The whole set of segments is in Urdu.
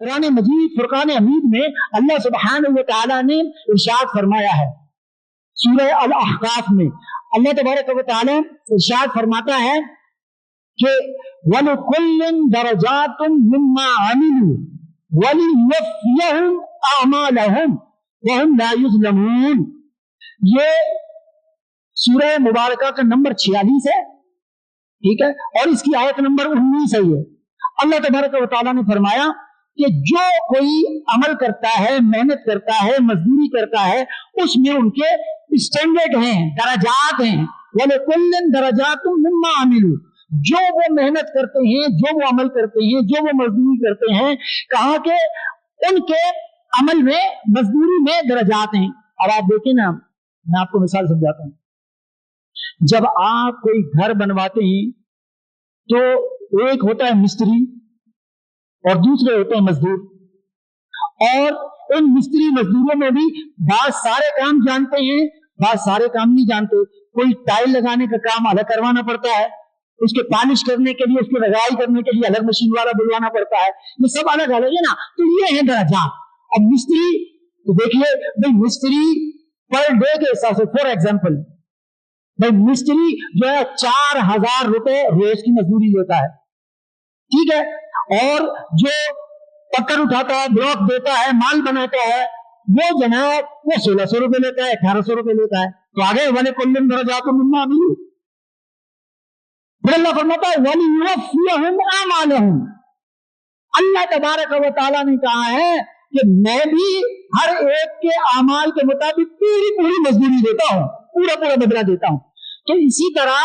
قرآن مجید فرقان حمید میں اللہ سبحانہ و تعالیٰ نے ارشاد فرمایا ہے، سورہ الاحقاف میں اللہ تبارک و تعالیٰ ارشاد فرماتا ہے کہ وَلِكُلٍّ دَرَجَاتٌ مِّمَّا عَمِلُوا وَلِيُوَفِّيَهُمْ أَعْمَالَهُمْ وَهُمْ لَا يُظْلَمُونَ۔ یہ سورہ مبارکہ کا نمبر 46 ہے، ٹھیک ہے، اور اس کی آیت نمبر 19 ہے۔ یہ اللہ تبارک و تعالیٰ نے فرمایا کہ جو کوئی عمل کرتا ہے، محنت کرتا ہے، مزدوری کرتا ہے، اس میں ان کے اسٹینڈرڈ ہیں، درجات ہیں۔ وَلِكُلٍّ دَرَجَاتٌ مِّمَّا عَمِلُوا، جو وہ محنت کرتے ہیں، جو وہ عمل کرتے ہیں، جو وہ مزدوری کرتے ہیں، کہا کہ ان کے عمل میں، مزدوری میں درجات ہیں۔ اب آپ دیکھیں نا، میں آپ کو مثال سمجھاتا ہوں۔ جب آپ کوئی گھر بنواتے ہیں تو ایک ہوتا ہے مستری اور دوسرے ہوتے ہیں مزدور، اور ان مستری مزدوروں میں بھی بعض سارے کام جانتے ہیں، بعض سارے کام نہیں جانتے۔ کوئی ٹائل لگانے کا کام الگ کروانا پڑتا ہے، اس کے پالش کرنے کے لیے، اس کی رگائی کرنے کے لیے الگ مشین والا بلوانا پڑتا ہے، یہ سب الگ الگ ہے نا۔ تو یہ ہے درجات۔ اب مستری تو دیکھیے بھائی، مستری پر ڈے کے حساب سے، فور ایگزامپل بھائی مستری جو ہے 4000 روپے روز کی مزدوری لیتا ہے، ٹھیک ہے، اور جو پتھر اٹھاتا ہے، بلاک دیتا ہے، مال بناتا ہے، وہ جناب وہ 1600 روپے لیتا ہے، 1800 روپے لیتا ہے۔ تو آگے وَلِكُلٍّ دَرَجَاتٌ مِّمَّا عَمِلُوا، پھر اللہ فرماتا ہے وَلِيُوَفِّيَهُمْ أَعْمَالَهُمْ۔ اللہ تبارک و تعالیٰ نے کہا ہے کہ میں بھی ہر ایک کے اعمال کے مطابق پوری مزدوری دیتا ہوں، پورا بدلہ دیتا ہوں۔ تو اسی طرح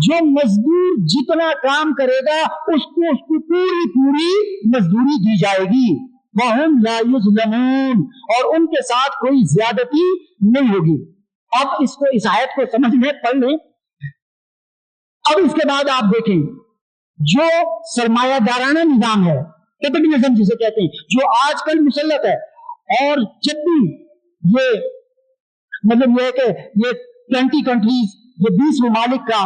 جو مزدور جتنا کام کرے گا اس کو پوری مزدوری دی جائے گی۔ وَهُمْ لَا يُظْلَمُونَ، اور ان کے ساتھ کوئی زیادتی نہیں ہوگی۔ اب اس آیت کو سمجھ میں پڑھ لیں۔ اب اس کے بعد آپ دیکھیں جو سرمایہ دارانہ نظام ہے، کیپٹلزم جسے کہتے ہیں، جو آج کل مسلط ہے، اور جب بھی یہ مطلب یہ ہے کہ یہ 20 کنٹریز، یہ 20 ممالک کا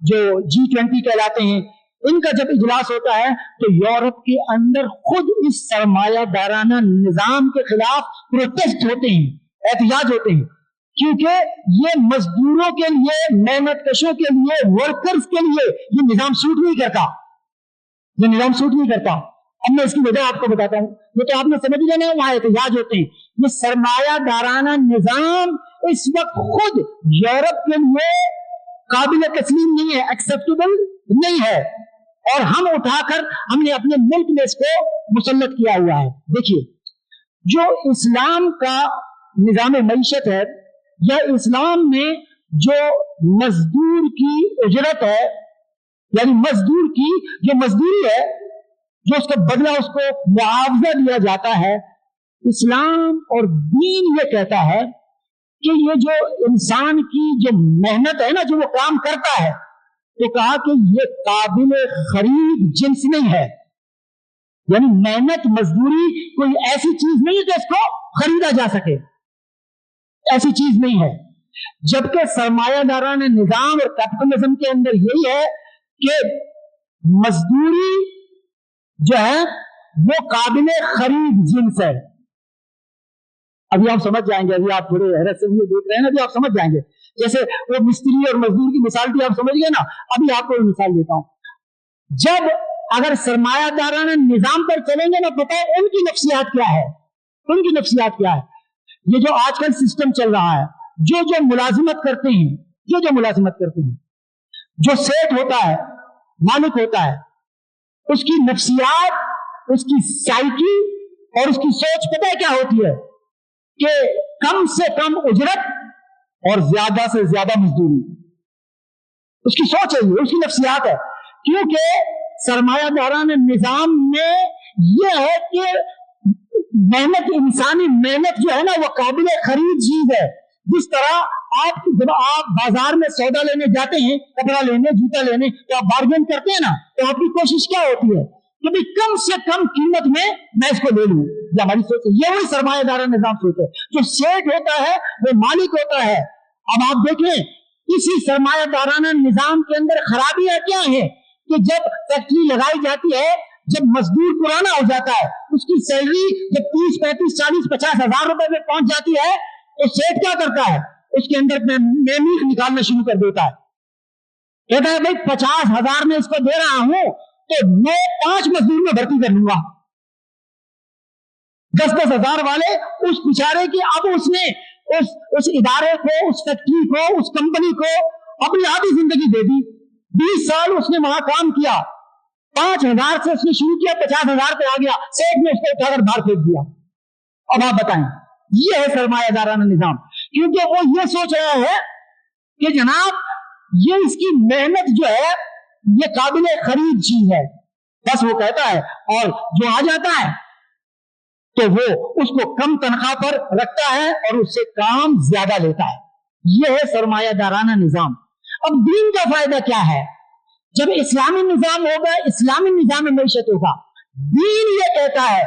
جو G20 کہلاتے ہیں، ان کا جب اجلاس ہوتا ہے تو یورپ کے اندر خود اس سرمایہ دارانہ نظام کے خلاف پروٹیسٹ ہوتے ہیں، احتجاج ہوتے ہیں، کیونکہ یہ مزدوروں کے لیے، محنت کشوں کے لیے، ورکرز کے لیے یہ نظام سوٹ نہیں کرتا، یہ نظام سوٹ نہیں کرتا۔ اب میں اس کی وجہ آپ کو بتاتا ہوں، یہ تو آپ نے سمجھ لیا نا، وہاں احتجاج ہوتے ہیں۔ یہ سرمایہ دارانہ نظام اس وقت خود یورپ کے لیے قابل تسلیم نہیں ہے، ایکسیپٹیبل نہیں ہے، اور ہم نے اپنے ملک میں اس کو مسلط کیا ہوا ہے۔ دیکھیے جو اسلام کا نظام معیشت ہے، یا اسلام میں جو مزدور کی اجرت ہے، یعنی مزدور کی جو مزدوری ہے، جو اس کا بدلہ، اس کو معاوضہ دیا جاتا ہے، اسلام اور دین یہ کہتا ہے کہ یہ جو انسان کی جو محنت ہے نا، جو وہ کام کرتا ہے، تو کہا کہ یہ قابل خرید جنس نہیں ہے، یعنی محنت مزدوری کوئی ایسی چیز نہیں ہے کہ اس کو خریدا جا سکے، ایسی چیز نہیں ہے۔ جبکہ سرمایہ دارانہ نظام اور کیپٹلزم کے اندر یہی ہے کہ مزدوری جو ہے وہ قابل خرید جنس ہے۔ ابھی آپ سمجھ جائیں گے، ابھی آپ تھوڑے حیرت سے یہ دیکھ رہے ہیں نا، ابھی آپ سمجھ جائیں گے۔ جیسے وہ مستری اور مزدور کی مثال بھی آپ سمجھ گئے نا، ابھی آپ کو مثال دیتا ہوں۔ جب اگر سرمایہ دارانہ نظام پر چلیں گے نا، پتہ ہے ان کی نفسیات کیا ہے، ان کی نفسیات کیا ہے۔ یہ جو آج کل سسٹم چل رہا ہے، جو ملازمت کرتے ہیں، جو ملازمت کرتے ہیں، جو سیٹ ہوتا ہے، مالک ہوتا ہے، اس کی نفسیات، اس کی سائیکی اور اس کی سوچ پتہ ہے کیا ہوتی ہے کہ کم سے کم اجرت اور زیادہ سے زیادہ مزدوری۔ اس کی سوچ ہے، یہ اس کی نفسیات ہے، کیونکہ سرمایہ دارانہ نظام میں یہ ہے کہ محنت، انسانی محنت جو ہے نا، وہ قابل خرید چیز ہے۔ جس طرح جب آپ بازار میں سودا لینے جاتے ہیں، کپڑا لینے، جوتا لینے، تو آپ بارگین کرتے ہیں نا، تو آپ کی کوشش کیا ہوتی ہے کہ بھی کم سے کم قیمت میں اس کو لے لوں۔ یہ ہماری سوچ ہے، یہ وہی سرمایہ دارانہ نظام سوچ ہے۔ جو سیٹ ہوتا ہے وہ مالک ہوتا ہے۔ اب آپ دیکھیں اسی سرمایہ دارانہ نظام کے اندر خرابیاں کیا ہیں کہ جب فیکٹری لگائی جاتی ہے جب مزدور پرانا ہو جاتا ہے, اس کی سیلری جب 30 35 40 50 ہزار روپے میں پہنچ جاتی ہے, تو سیٹ کیا کرتا ہے, اس کے اندر میمیخ نکالنا شروع کر دیتا ہے. کہتا ہے بھائی 50,000 میں اس کو دے رہا ہوں تو میں 5 مزدور میں بھرتی کر لوں گا. 10-10 ہزار والے اس بیچارے کی, اب اس نے اس ادارے کو, اس فیکٹری کو, اس کمپنی کو اپنی آدھی زندگی دے دی. 20 سال اس نے وہاں کام کیا, 5,000 سے اس نے شروع کیا, 50,000 پہ آ گیا, سیٹ نے اس کو اٹھا کر باہر پھینک دیا. اب آپ بتائیں, یہ ہے سرمایہ دارانہ نظام. کیونکہ وہ یہ سوچ رہا ہے کہ جناب یہ اس کی محنت جو ہے یہ قابل خرید چیز ہے, بس وہ کہتا ہے, اور جو آ جاتا ہے تو وہ اس کو کم تنخواہ پر رکھتا ہے اور اس سے کام زیادہ لیتا ہے. یہ ہے سرمایہ دارانہ نظام. اب دین کا فائدہ کیا ہے؟ جب اسلامی نظام ہوگا, اسلامی نظام معیشت ہوگا, دین یہ کہتا ہے,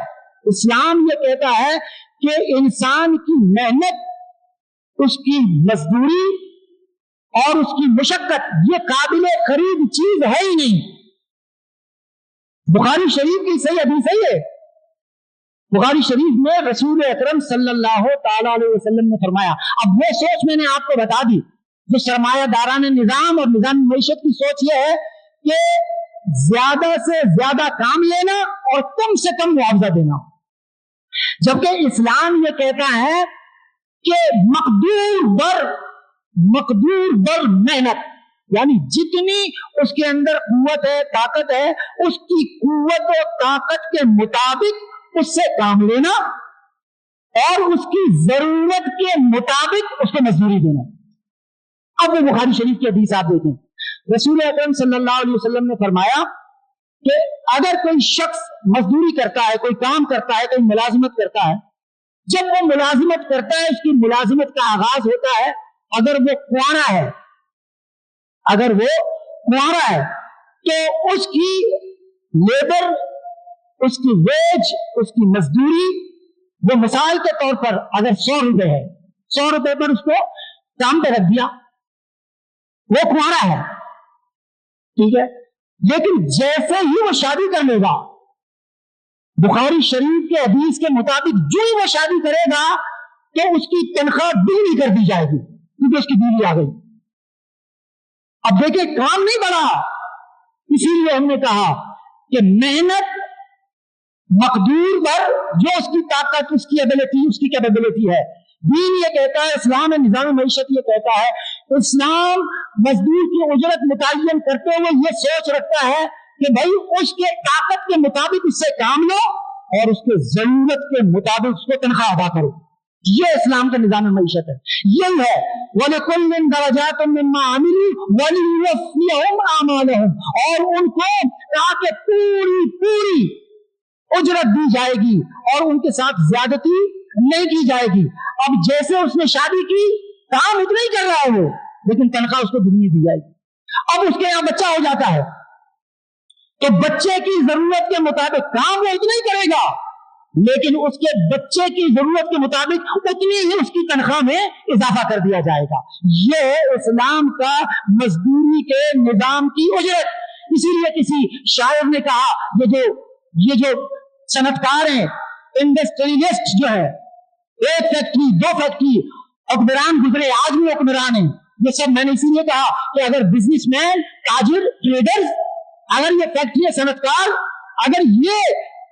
اسلام یہ کہتا ہے کہ انسان کی محنت, اس کی مزدوری اور اس کی مشقت یہ قابل خرید چیز ہے ہی نہیں. بخاری شریف کی صحیح حدیث ہے, بخاری شریف میں رسول اکرم صلی اللہ تعالی علیہ وسلم نے فرمایا. اب وہ سوچ میں نے آپ کو بتا دی, جو سرمایہ دارانہ نظام اور نظام معیشت کی سوچ یہ ہے کہ زیادہ سے زیادہ کام لینا اور کم سے کم معاوضہ دینا. جبکہ اسلام یہ کہتا ہے کہ مقدور بر محنت, یعنی جتنی اس کے اندر قوت ہے, طاقت ہے, اس کی قوت و طاقت کے مطابق اس سے کام لینا اور اس کی ضرورت کے مطابق اس کو مزدوری دینا. اب وہ بخاری شریف کی حدیث آپ دیکھیں, رسول اکرم صلی اللہ علیہ وسلم نے فرمایا کہ اگر کوئی شخص مزدوری کرتا ہے, کوئی کام کرتا ہے, کوئی ملازمت کرتا ہے, جب وہ ملازمت کرتا ہے, اس کی ملازمت کا آغاز ہوتا ہے, اگر وہ کنوارا ہے تو اس کی لیبر, اس کی ویج, اس کی مزدوری, وہ مثال کے طور پر اگر 100 روپے ہے, 100 روپے پر اس کو کام پہ رکھ دیا, وہ کنوارا ہے, ٹھیک ہے. لیکن جیسے ہی وہ شادی کر لے گا, بخاری شریف کے حدیث کے مطابق جو ہی وہ شادی کرے گا تو اس کی تنخواہ دوگنی کر دی جائے گی, کیونکہ اس کی بیوی آ گئی. اب دیکھیں کام نہیں بڑھا, اسی لیے ہم نے کہا کہ محنت مقدور پر جو اس کی طاقت, اس کی ایبلٹی, اس کی کیپیبلٹی ہے. دین یہ کہتا ہے, اسلام نظام معیشت یہ کہتا ہے, اسلام مزدور کی اجرت متعین کرتے ہوئے یہ سوچ رکھتا ہے کہ بھائی اس کے طاقت کے مطابق اس سے کام لو اور اس کے ضرورت کے مطابق اس کو تنخواہ ادا کرو. یہ اسلام کا نظام معیشت ہے. یہی ہے وَلِكُلٍّ دَرَجَاتٌ مِّمَّا عَمِلُوا وَلِيُوَفِّيَهُمْ أَعْمَالَهُمْ, اور ان کو کہا کہ پوری اجرت دی جائے گی اور ان کے ساتھ زیادتی نہیں کی جائے گی. اب جیسے اس نے شادی کی, کام اتنا ہی کر رہا ہے وہ, لیکن تنخواہ اس کو دگنی دی جائے گی. اب اس کے یہاں بچہ ہو جاتا ہے تو بچے کی ضرورت کے مطابق کام وہ اتنا ہی کرے گا, لیکن اس کے بچے کی ضرورت کے مطابق اتنی ہی اس کی تنخواہ میں اضافہ کر دیا جائے گا. یہ ہے اسلام کا مزدوری کے نظام کی اجرت. اسی لیے کسی شاعر نے کہا یہ جو صنعت کار ہیں, انڈسٹریلسٹ جو ہے, 1 فیکٹری 2 فیکٹری حکمران گزرے, آج بھی حکمران ہیں. یہ سب میں نے اسی لیے کہا کہ اگر بزنس مین, تاجر, ٹریڈر, اگر یہ فیکٹری صنعت کار اگر یہ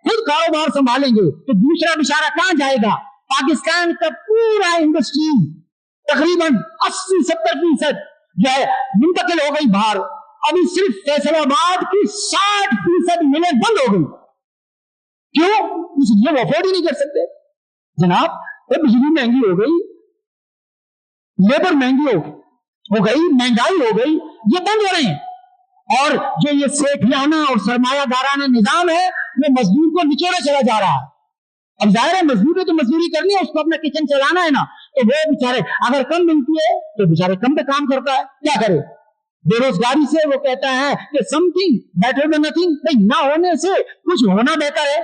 خود کاروبار سنبھالیں گے تو دوسرا بیچارہ کہاں جائے گا؟ پاکستان کا پورا انڈسٹری تقریباً 80-70% جو ہے منتقل ہو گئی باہر. ابھی صرف فیصل آباد کی 60% ملیں بند ہو گئی. کیوں؟ اس لیے وہ افورڈ ہی نہیں کر سکتے. جناب بجلی مہنگی ہو گئی, لیبر مہنگی ہو گئی, مہنگائی ہو گئی, یہ بند ہو رہے ہیں. اور جو یہ سیٹھیانہ اور سرمایہ دارانہ نظام ہے وہ مزدور کو نچوڑے چلا جا رہا ہے. اب ظاہر ہے مزدور نے تو مزدوری کرنی ہے, اس کو اپنا کچن چلانا ہے نا, تو وہ بیچارے اگر کم ملتی ہے تو بیچارے کم پہ کام کرتا ہے, کیا کرے؟ بے روزگاری سے وہ کہتا ہے کہ some thing better than nothing, نہ ہونے سے کچھ ہونا بہتر ہے.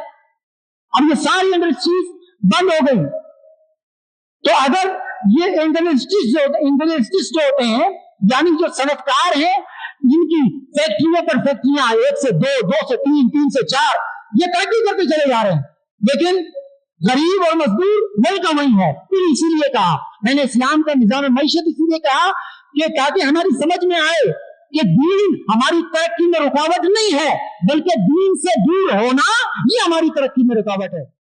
اب یہ ساری انڈسٹریز بند ہو گئی. تو اگر یہ انڈسٹریز جو ہوتے ہیں, یعنی جو صنعت کار ہیں, جن کی فیکٹریوں پر فیکٹریاں 1 سے 2, 2 سے 3, 3 سے 4, یہ ترقی کرتے چلے جا رہے ہیں, لیکن غریب اور مزدور وہی کا وہی ہے. پھر اسی لیے کہا میں نے اسلام کا نظام معیشت اسی لیے کہا کہ تاکہ ہماری سمجھ میں آئے کہ دین ہماری ترقی میں رکاوٹ نہیں ہے, بلکہ دین سے دور ہونا یہ ہماری ترقی میں رکاوٹ ہے.